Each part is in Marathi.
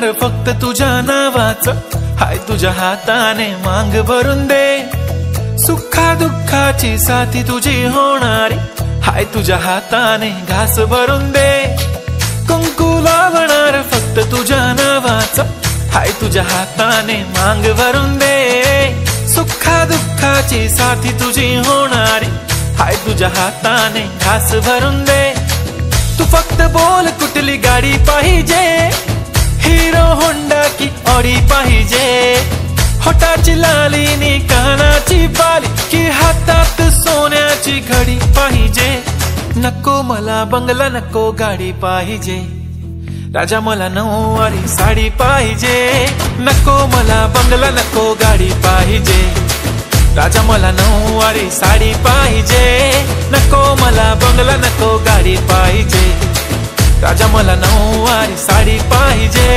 होणार फक्त तुझ्या नावाचं, हाय तुझ्या हाताने मांग भरून दे. सुखा दुःखाची साथी तुझी होणारी, हाय तुझ्या हाताने घास भरून दे. कुंकू लावणार फक्त तुझ्या नावाचं, हाय तुझ्या हाताने मांग भरून दे. सुखा दुःखाची साथी तुझी होणारी, हाय तुझ्या हाताने घास भरून दे. तू फक्त बोल कुठली गाडी पाहिजे, हिरो होंडा की ऑडी पाहिजे. होटाची लाली नी कानाची बाली, की हातात सोन्याची घडी पाहिजे. नको मला बंगला, नको गाडी पाहिजे. राजा मला नऊवारी साडी पाहिजे. नको मला बंगला, नको गाडी पाहिजे. राजा मला नऊवारी साडी पाहिजे. नको मला बंगला, नको गाडी पाहिजे. राजा मला नऊवारी साडी पाहिजे.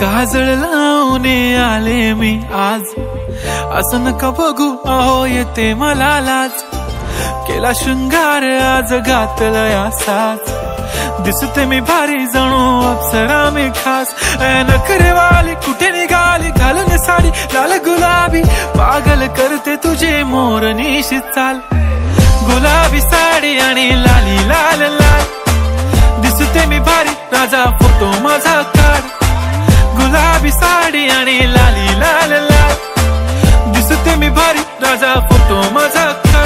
काजळ लावून आले मी आज, असं नका बघू अहो येते मला लाज. केला शृंगार आज घातलाय असाच, दिसते मी भारी जणू अप्सरा मी खास. नखरेवाली कुठे निघाली घालून साडी लाल गुलाबी, पागल करते तुझे मोरनीशी चाल. गुलाबी साडी आणि लाली लाल लाल, दिसते मी भारी राजा फोटो माझा काढ. गुलाबी साडी आणि लाली लाल लाल, दिसते मी भारी राजा फोटो माझा काढ.